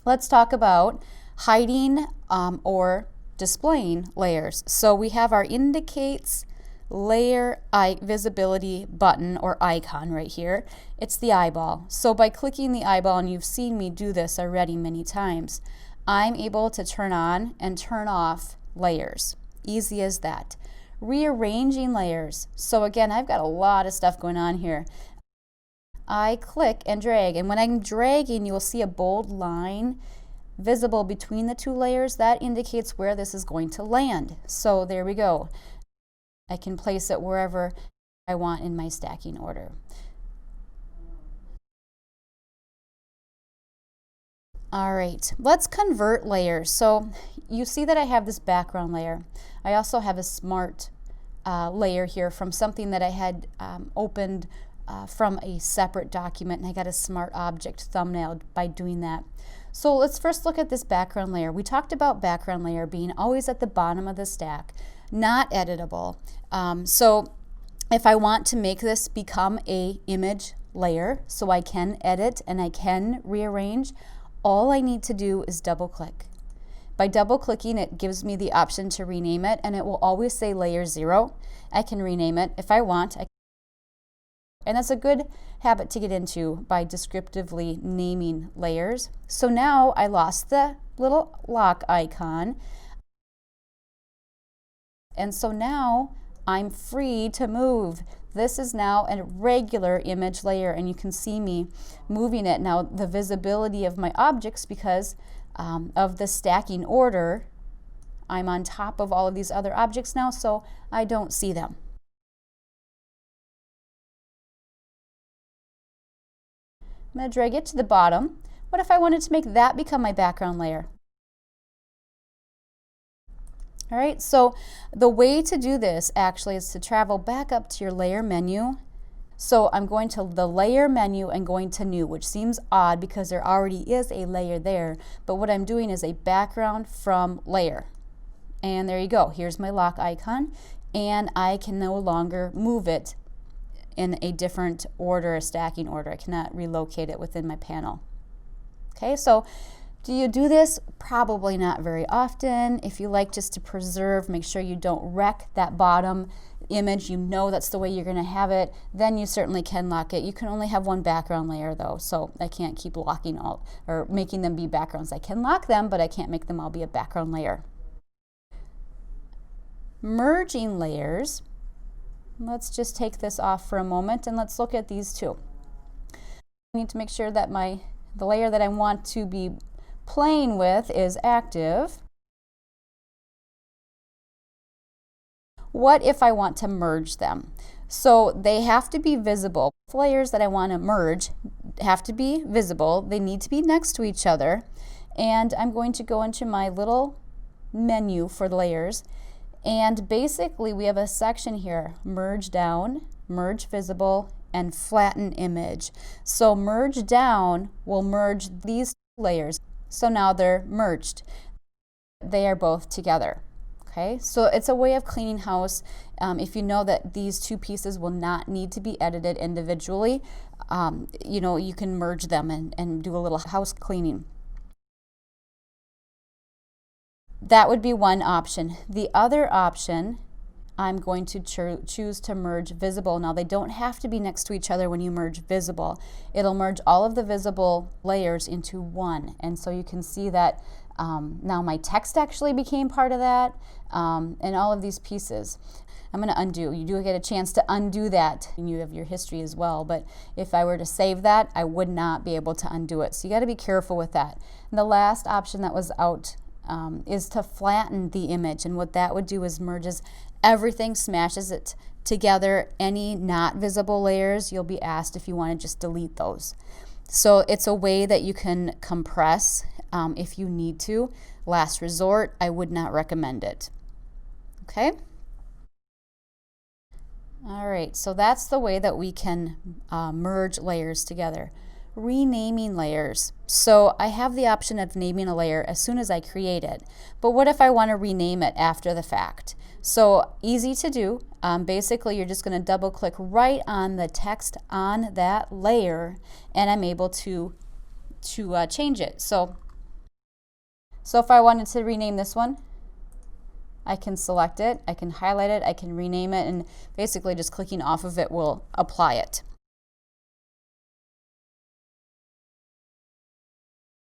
let's talk about hiding or displaying layers. So we have our indicates layer visibility button or icon right here. It's the eyeball. So by clicking the eyeball, and you've seen me do this already many times, I'm able to turn on and turn off layers. Easy as that. Rearranging layers. So again, I've got a lot of stuff going on here. I click and drag, and when I'm dragging, you will see a bold line visible between the two layers. That indicates where this is going to land. So there we go. I can place it wherever I want in my stacking order. All right, let's convert layers. So you see that I have this background layer. I also have a smart layer here from something that I had opened from a separate document, and I got a smart object thumbnail by doing that. So let's first look at this background layer. We talked about background layer being always at the bottom of the stack, not editable. So if I want to make this become a image layer so I can edit and I can rearrange, all I need to do is double click. By double clicking, it gives me the option to rename it, and it will always say layer 0. I can rename it if I want. And that's a good habit to get into by descriptively naming layers. So now I lost the little lock icon. And so now I'm free to move. This is now a regular image layer, and you can see me moving it. Now the visibility of my objects, because of the stacking order, I'm on top of all of these other objects now, so I don't see them. I'm going to drag it to the bottom. What if I wanted to make that become my background layer? All right, so the way to do this actually is to travel back up to your layer menu. So I'm going to the layer menu and going to new, which seems odd because there already is a layer there, but what I'm doing is a background from layer. And there you go, here's my lock icon, and I can no longer move it in a different order, a stacking order. I cannot relocate it within my panel. Okay, so do you do this? Probably not very often. If you like just to preserve, make sure you don't wreck that bottom image, you know that's the way you're going to have it, then you certainly can lock it. You can only have one background layer though, so I can't keep locking all or making them be backgrounds. I can lock them, but I can't make them all be a background layer. Merging layers. Let's just take this off for a moment and let's look at these two. I need to make sure that the layer that I want to be playing with is active. What if I want to merge them? So they have to be visible. Layers that I want to merge have to be visible. They need to be next to each other. And I'm going to go into my little menu for layers. And basically we have a section here, merge down, merge visible, and flatten image. So merge down will merge these layers. So now they're merged. They are both together. Okay, so it's a way of cleaning house. If you know that these two pieces will not need to be edited individually, you know, you can merge them and do a little house cleaning. That would be one option. The other option, I'm going to choose to merge visible. Now they don't have to be next to each other when you merge visible. It'll merge all of the visible layers into one. And so you can see that now my text actually became part of that, and all of these pieces. I'm going to undo. You do get a chance to undo that, and you have your history as well, but if I were to save that, I would not be able to undo it. So you got to be careful with that. And the last option that was out is to flatten the image, and what that would do is merges everything, smashes it together. Any not visible layers, you'll be asked if you want to just delete those. So it's a way that you can compress if you need to. Last resort, I would not recommend it. Okay? All right, so that's the way that we can merge layers together. Renaming layers. So I have the option of naming a layer as soon as I create it, but what if I want to rename it after the fact? So easy to do. Basically, you're just going to double click right on the text on that layer, and I'm able to change it. So So if I wanted to rename this one, I can select it, I can highlight it, I can rename it, and basically just clicking off of it will apply it.